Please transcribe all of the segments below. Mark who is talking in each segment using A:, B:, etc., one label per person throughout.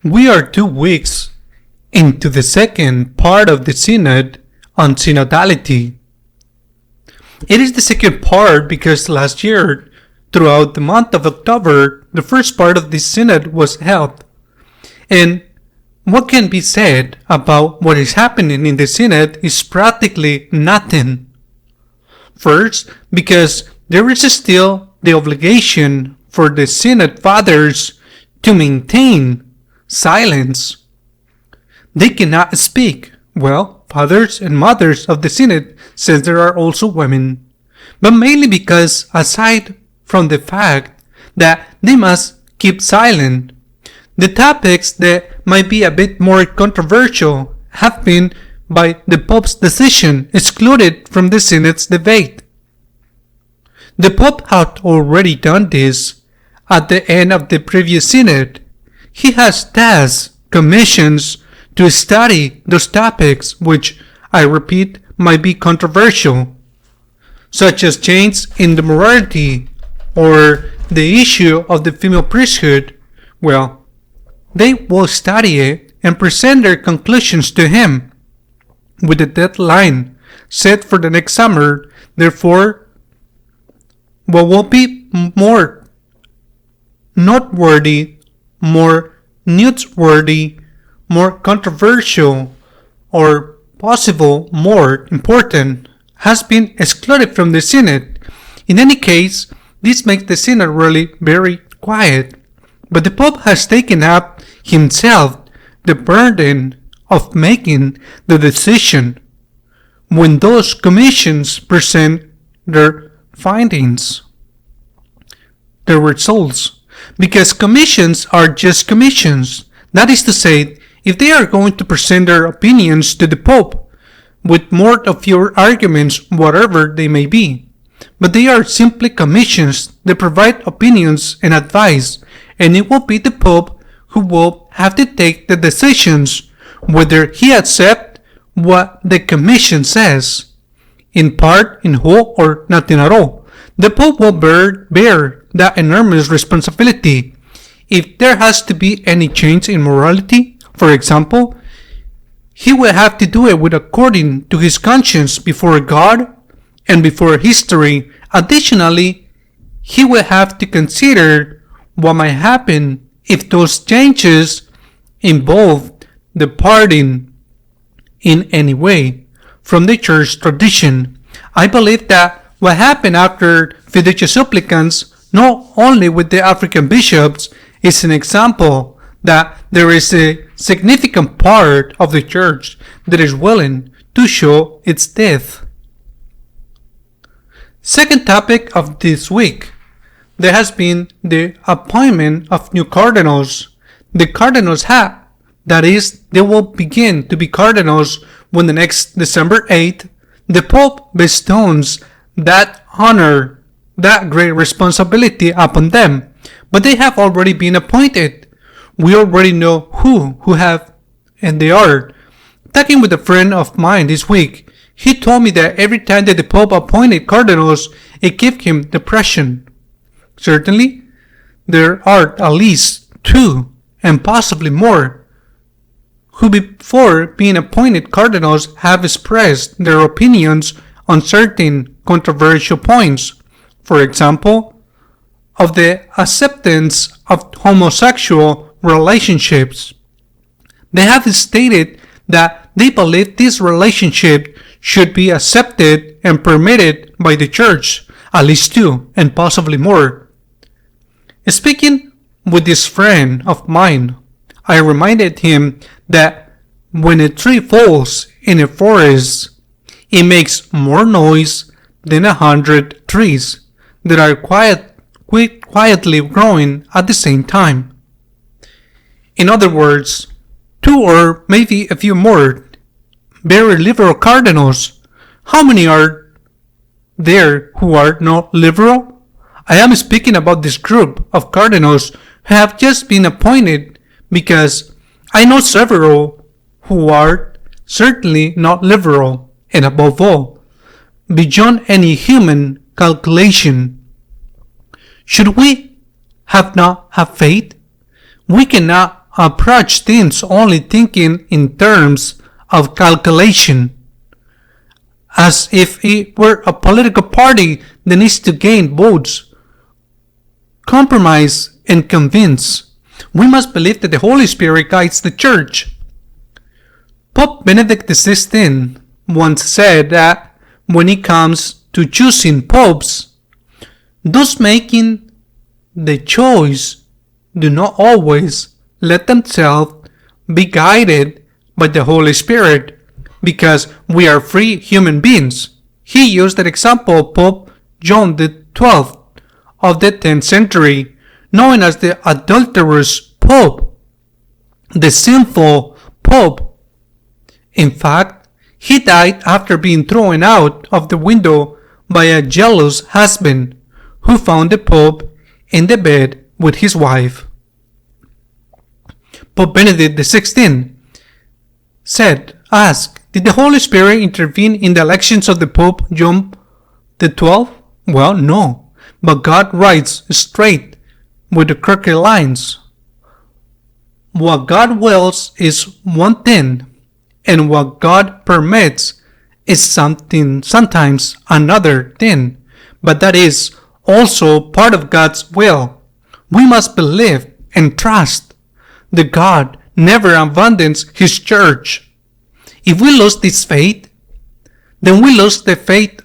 A: We are 2 weeks into the second part of the Synod on Synodality. It is the second part because last year, throughout the month of October, the first part of this Synod was held. And what can be said about what is happening in the Synod is practically nothing. First, because there is still the obligation for the Synod Fathers to maintain silence. They cannot speak. Well, fathers and mothers of the Synod, since there are also women, but mainly because, aside from the fact that they must keep silent, the topics that might be a bit more controversial have been, by the Pope's decision, excluded from the Synod's debate. The Pope had already done this at the end of the previous Synod. He has tasked commissions to study those topics which, I repeat, might be controversial, such as change in the morality or the issue of the female priesthood. Well, they will study it and present their conclusions to him with a deadline set for the next summer. Therefore, what will be more noteworthy, more newsworthy, more controversial, or possible more important has been excluded from the Synod. In any case, this makes the Synod really very quiet. But the Pope has taken up himself the burden of making the decision when those commissions present their findings, their results. Because commissions are just commissions. That is to say, if they are going to present their opinions to the Pope with more or fewer arguments, whatever they may be, but they are simply commissions that provide opinions and advice, and it will be the Pope who will have to take the decisions whether he accepts what the commission says, in part, in whole, or nothing at all. The Pope will bear that enormous responsibility. If there has to be any change in morality, for example, he will have to do it according to his conscience before God and before history. Additionally, he will have to consider what might happen if those changes involve departing in any way from the church tradition. I believe that what happened after Fiducia Supplicans, not only with the African bishops, is an example that there is a significant part of the church that is willing to show its death. Second topic of this week, there has been the appointment of new cardinals. The cardinals have, that is, they will begin to be cardinals when the next December 8th, the Pope bestows that honor, that great responsibility upon them. But they have already been appointed. We already know who have, and they are. Talking with a friend of mine this week, he told me that every time that the Pope appointed cardinals, it gave him depression. Certainly, there are at least 2, and possibly more, who before being appointed cardinals have expressed their opinions on certain controversial points. For example, of the acceptance of homosexual relationships. They have stated that they believe this relationship should be accepted and permitted by the church, at least 2, and possibly more. Speaking with this friend of mine, I reminded him that when a tree falls in a forest, it makes more noise than 100 trees that are quietly growing at the same time. In other words, 2 or maybe a few more very liberal cardinals. How many are there who are not liberal? I am speaking about this group of cardinals who have just been appointed, because I know several who are certainly not liberal, and above all, beyond any human calculation. Should we not have faith? We cannot approach things only thinking in terms of calculation, as if it were a political party that needs to gain votes, compromise, and convince. We must believe that the Holy Spirit guides the Church. Pope Benedict XVI once said that when it comes to choosing popes, those making the choice do not always let themselves be guided by the Holy Spirit, because we are free human beings. He used the example of Pope John XII of the 10th century, known as the adulterous Pope, the sinful Pope. In fact, he died after being thrown out of the window by a jealous husband who found the Pope in the bed with his wife. Pope Benedict XVI asked, did the Holy Spirit intervene in the elections of the Pope John XII? Well, no, but God writes straight with the crooked lines. What God wills is one thing, and what God permits is sometimes another thing, but that is also part of God's will. We must believe and trust that God never abandons His church. If we lose this faith, then we lose the faith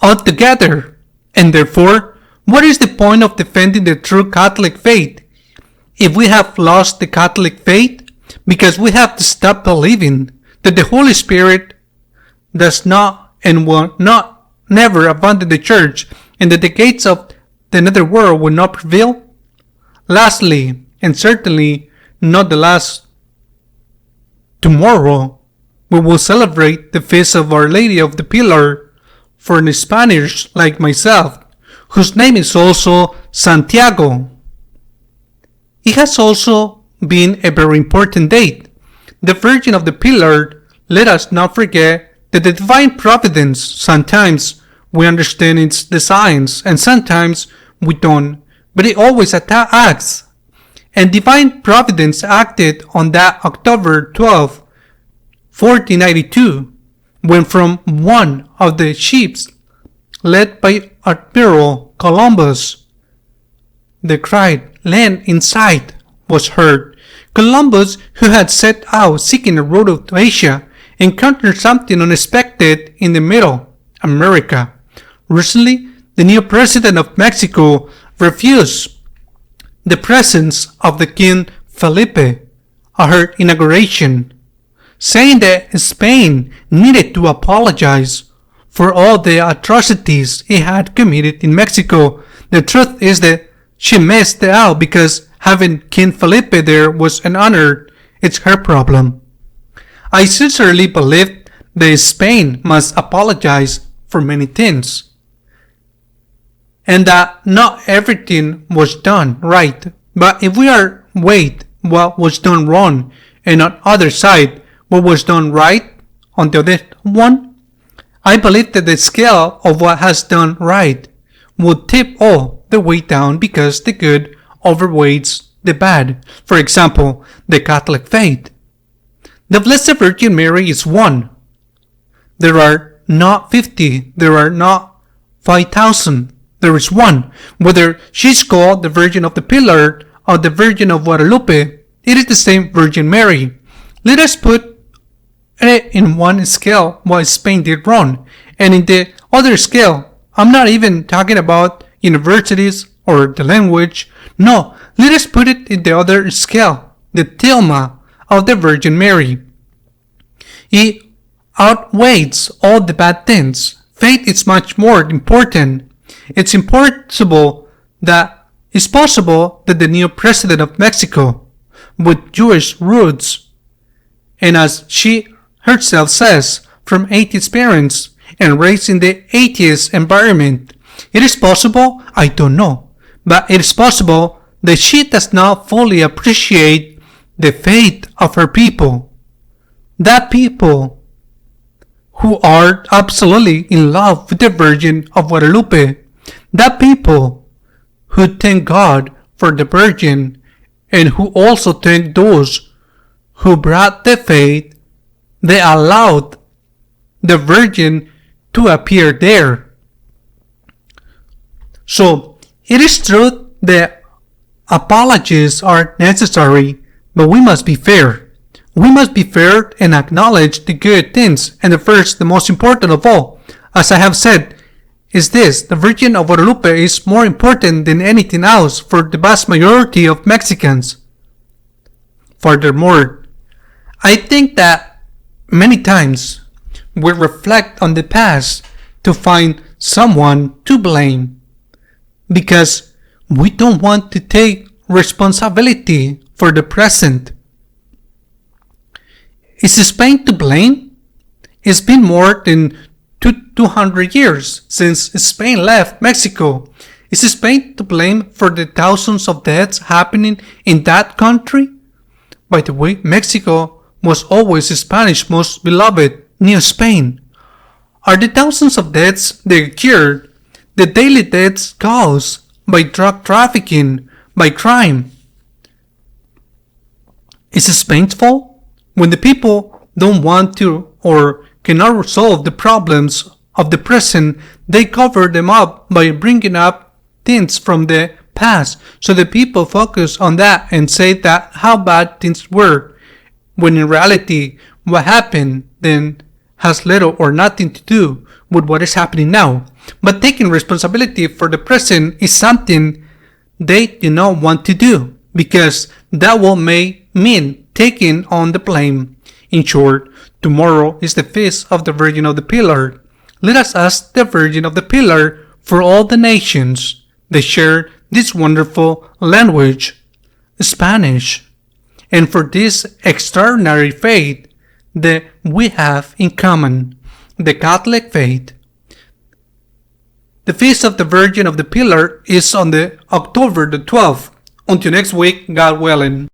A: altogether, and therefore, what is the point of defending the true Catholic faith if we have lost the Catholic faith? Because we have to stop believing that the Holy Spirit does not and will not never abandon the Church, and that the gates of the netherworld will not prevail. Lastly, and certainly not the last, tomorrow we will celebrate the feast of Our Lady of the Pillar for the Spanish like myself, whose name is also Santiago. It has also been a very important date. The Virgin of the Pillar, let us not forget that the divine providence, sometimes we understand its designs and sometimes we don't, but it always acts. And divine providence acted on that October 12, 1492, when from one of the ships led by Admiral Columbus, the cry, "Land in sight," was heard. Columbus, who had set out seeking a road to Asia, encountered something unexpected in the Middle America. Recently, the new president of Mexico refused the presence of the King Felipe at her inauguration, saying that Spain needed to apologize for all the atrocities it had committed in Mexico. The truth is that she missed out because having King Felipe there was an honor. It's her problem. I sincerely believe that Spain must apologize for many things, and that not everything was done right. But if we are weighed what was done wrong, and on the other side what was done right on the other one, I believe that the scale of what has done right will tip all the way down because the good overweights the bad. For example, the Catholic faith. The Blessed Virgin Mary is one. There are not 50, there are not 5,000. There is one. Whether she's called the Virgin of the Pillar or the Virgin of Guadalupe, it is the same Virgin Mary. Let us put it in one scale what Spain did wrong, and in the other scale, I'm not even talking about universities or the language. No, let us put it in the other scale, the tilma of the Virgin Mary. It outweighs all the bad things. Faith is much more important. It's possible that the new president of Mexico, with Jewish roots, and as she herself says, from atheist parents and raised in the atheist environment, it is possible, I don't know, but it is possible that she does not fully appreciate the faith of her people. That people who are absolutely in love with the Virgin of Guadalupe, that people who thank God for the Virgin and who also thank those who brought the faith. They allowed the Virgin to appear there. So, it is true that apologies are necessary, but we must be fair. We must be fair and acknowledge the good things. And the most important of all, as I have said, is this: the Virgin of Guadalupe is more important than anything else for the vast majority of Mexicans. Furthermore, I think that many times we reflect on the past to find someone to blame because we don't want to take responsibility for the present. Is Spain to blame? It's been more than 200 years since Spain left Mexico. Is Spain to blame for the thousands of deaths happening in that country? By the way, Mexico was always Spanish most beloved near Spain. Are the thousands of deaths that occurred the daily deaths caused by drug trafficking, by crime? Is it Spain's fault? When the people don't want to or cannot resolve the problems of the present, they cover them up by bringing up things from the past, so the people focus on that and say that how bad things were, when in reality what happened then has little or nothing to do with what is happening now. But taking responsibility for the present is something they do not want to do, because that will may mean taking on the blame. In short, tomorrow is the feast of the Virgin of the Pillar. Let us ask the Virgin of the Pillar for all the nations that share this wonderful language, Spanish, and for this extraordinary faith that we have in common, the Catholic faith. The Feast of the Virgin of the Pillar is on the October the 12th. Until next week, God willing.